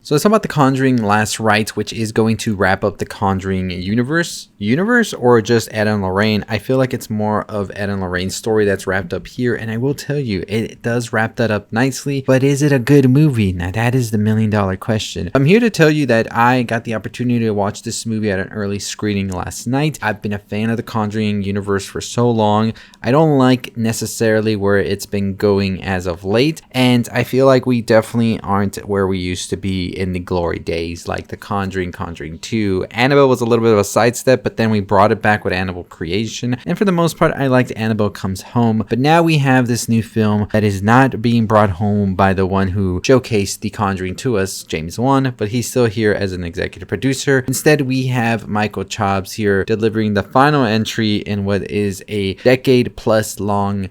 So it's about the Conjuring Last Rites, which is going to wrap up the Conjuring universe, or just Ed and Lorraine. I feel like it's more of Ed and Lorraine's story that's wrapped up here, and I will tell you, it does wrap that up nicely, but is it a good movie? Now that is the million-dollar question. I'm here to tell you that I got the opportunity to watch this movie at an early screening last night. I've been a fan of the Conjuring universe for so long. I don't like necessarily where it's been going as of late, and I feel like we definitely aren't where we used to be in the glory days, like the Conjuring 2. Annabelle was a little bit of a sidestep, but then we brought it back with Annabelle Creation, and for the most part I liked Annabelle Comes Home. But now we have this new film that is not being brought home by the one who showcased the Conjuring to us, James Wan, but he's still here as an executive producer. Instead, we have Michael Chobbs here delivering the final entry in what is a decade plus long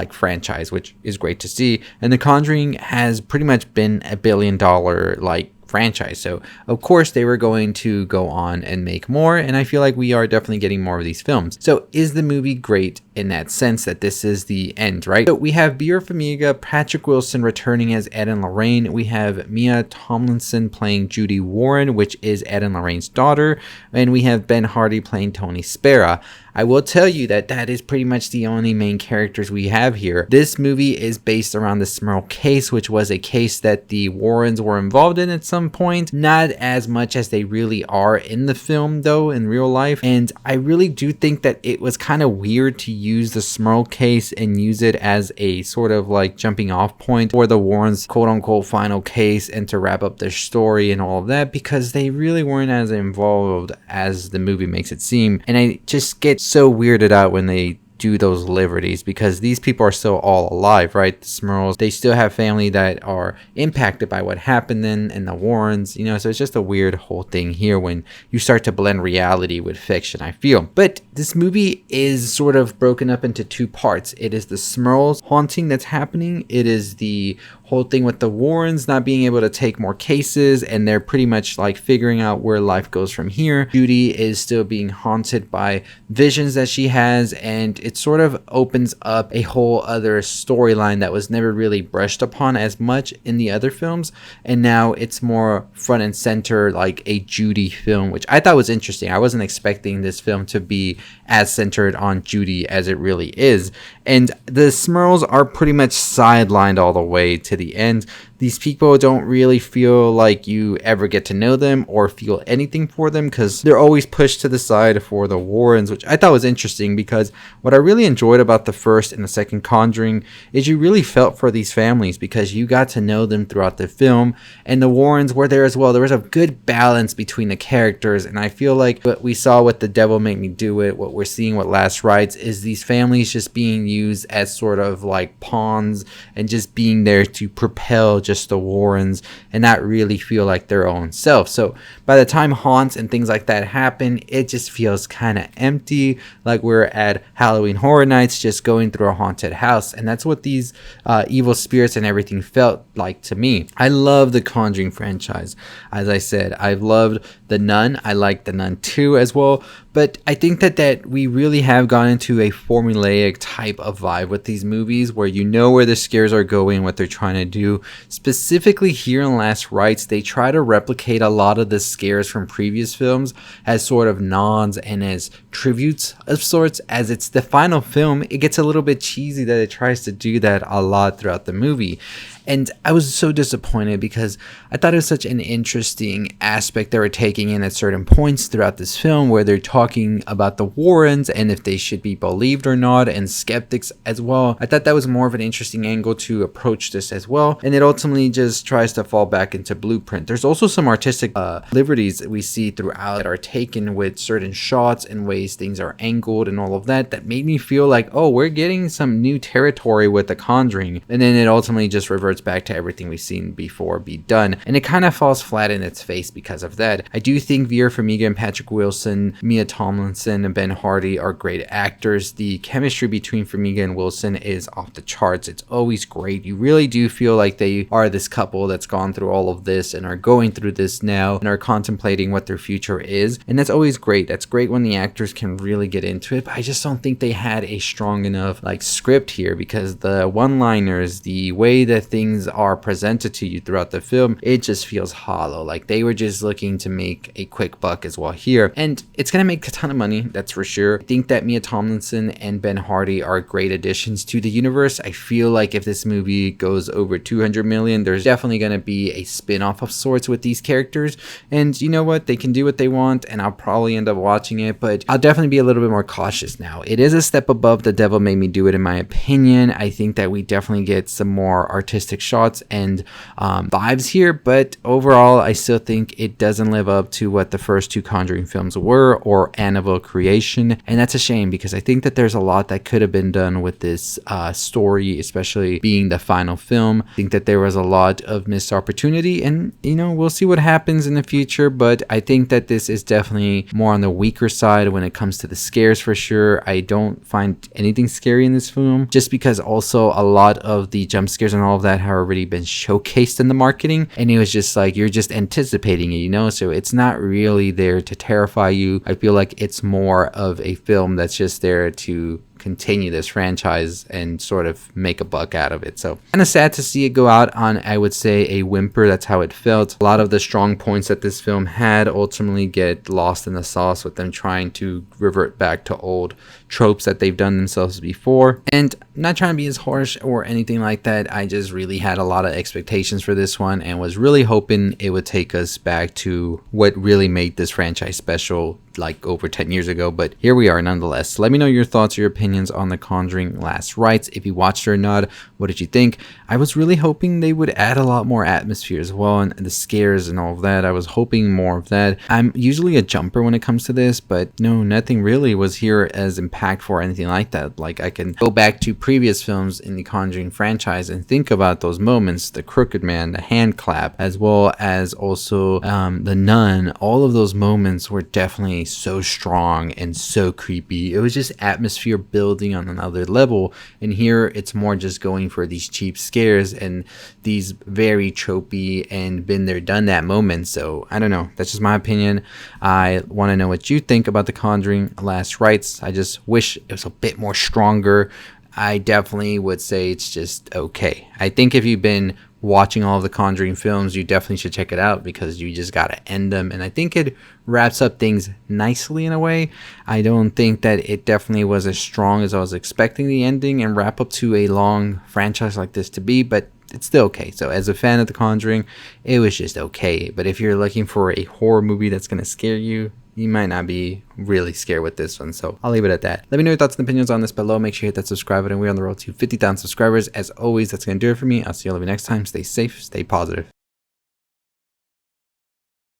franchise, which is great to see. And The Conjuring has pretty much been $1 billion franchise, so of course they were going to go on and make more, and I feel like we are definitely getting more of these films. So is the movie great in that sense that this is the end, right? So we have Vera Farmiga, Patrick Wilson returning as Ed and Lorraine. We have Mia Tomlinson playing Judy Warren, which is Ed and Lorraine's daughter, and we have Ben Hardy playing Tony Spera. I will tell you that that is pretty much the only main characters we have here. This movie is based around the Smurl case, which was a case that the Warrens were involved in at some point. Not as much as they really are in the film, though, in real life. And I really do think that it was kind of weird to use the Smurl case and use it as a sort of jumping off point for the Warrens' quote-unquote final case and to wrap up their story and all of that, because they really weren't as involved as the movie makes it seem. And I just get so weirded out when they do those liberties, because these people are still all alive, right? The Smurls, they still have family that are impacted by what happened then, and the Warrens, so it's just a weird whole thing here when you start to blend reality with fiction, I feel. But this movie is sort of broken up into two parts. It is the Smurls haunting that's happening. It is the whole thing with the Warrens not being able to take more cases, and they're pretty much figuring out where life goes from here. Judy is still being haunted by visions that she has, and it sort of opens up a whole other storyline that was never really brushed upon as much in the other films, and now it's more front and center, like a Judy film, which I thought was interesting. I wasn't expecting this film to be as centered on Judy as it really is, and the Smurls are pretty much sidelined all the way to the end. These people don't really feel like you ever get to know them or feel anything for them, because they're always pushed to the side for the Warrens, which I thought was interesting, because what I really enjoyed about the first and the second Conjuring is you really felt for these families because you got to know them throughout the film, and the Warrens were there as well. There was a good balance between the characters, and I feel like what we saw with The Devil Made Me Do It, what we're seeing with Last Rites, is these families just being used as sort of pawns and just being there to propel just the Warrens and not really feel like their own self. So by the time haunts and things like that happen, it just feels kind of empty, like we're at Halloween Horror Nights just going through a haunted house. And that's what these evil spirits and everything felt like to me. I love the Conjuring franchise. As I said, I've loved The Nun. I like The Nun 2 as well. But I think that we really have gone into a formulaic type of vibe with these movies, where you know where the scares are going, what they're trying to do. Specifically here in Last Rites, they try to replicate a lot of the scares from previous films as sort of nods and as tributes of sorts. As it's the final film, it gets a little bit cheesy that it tries to do that a lot throughout the movie. And I was so disappointed because I thought it was such an interesting aspect they were taking in at certain points throughout this film, where they're talking about the Warrens and if they should be believed or not, and skeptics as well. I thought that was more of an interesting angle to approach this as well. And it ultimately just tries to fall back into blueprint. There's also some artistic liberties that we see throughout that are taken with certain shots and ways things are angled and all of that, that made me feel like, oh, we're getting some new territory with The Conjuring. And then it ultimately just reverts back to everything we've seen before be done, and it kind of falls flat in its face because of that. I do think Vera Farmiga and Patrick Wilson, Mia Tomlinson and Ben Hardy are great actors. The chemistry between Farmiga and Wilson is off the charts. It's always great. You really do feel like they are this couple that's gone through all of this and are going through this now and are contemplating what their future is, and that's always great. That's great when the actors can really get into it, but I just don't think they had a strong enough script here, because the one-liners, the way that things things are presented to you throughout the film, it just feels hollow. Like they were just looking to make a quick buck as well here, and it's gonna make a ton of money, that's for sure. I think that Mia Tomlinson and Ben Hardy are great additions to the universe. I feel like if this movie goes over 200 million, there's definitely gonna be a spin-off of sorts with these characters, and you know what, they can do what they want, and I'll probably end up watching it, but I'll definitely be a little bit more cautious now. It is a step above The Devil Made Me Do It, in my opinion. I think that we definitely get some more artistic shots and vibes here, but overall I still think it doesn't live up to what the first two Conjuring films were, or Annabelle Creation, and that's a shame because I think that there's a lot that could have been done with this story, especially being the final film. I think that there was a lot of missed opportunity, and you know, we'll see what happens in the future, but I think that this is definitely more on the weaker side when it comes to the scares for sure. I don't find anything scary in this film, just because also a lot of the jump scares and all of that have already been showcased in the marketing, and it was just like you're just anticipating it, you know, so it's not really there to terrify you. I feel like it's more of a film that's just there to continue this franchise and sort of make a buck out of it. So kind of sad to see it go out on, I would say, a whimper. That's how it felt. A lot of the strong points that this film had ultimately get lost in the sauce with them trying to revert back to old tropes that they've done themselves before. And I'm not trying to be as harsh or anything like that. I just really had a lot of expectations for this one and was really hoping it would take us back to what really made this franchise special, like over 10 years ago, but here we are nonetheless. Let me know your thoughts or your opinions on The Conjuring Last Rites. If you watched it or not, what did you think? I was really hoping they would add a lot more atmosphere as well, and the scares and all of that. I was hoping more of that. I'm usually a jumper when it comes to this, but no, nothing really was here as impactful or anything like that. Like I can go back to previous films in the Conjuring franchise and think about those moments, the Crooked Man, the hand clap, as well as also the nun. All of those moments were definitely so strong and so creepy. It was just atmosphere building on another level, and here it's more just going for these cheap scares and these very tropey and been there done that moments. So I don't know, that's just my opinion. I want to know what you think about The Conjuring Last Rites. I just wish it was a bit more stronger. I definitely would say it's just okay. I think if you've been watching all of the Conjuring films, you definitely should check it out because you just gotta end them, and I think it wraps up things nicely in a way. I don't think that it definitely was as strong as I was expecting the ending and wrap up to a long franchise like this to be, but it's still okay. So as a fan of The Conjuring, it was just okay. But if you're looking for a horror movie that's gonna scare you, you might not be really scared with this one. So I'll leave it at that. Let me know your thoughts and opinions on this below. Make sure you hit that subscribe button. We're on the road to 50,000 subscribers. As always, that's going to do it for me. I'll see you all next time. Stay safe, stay positive.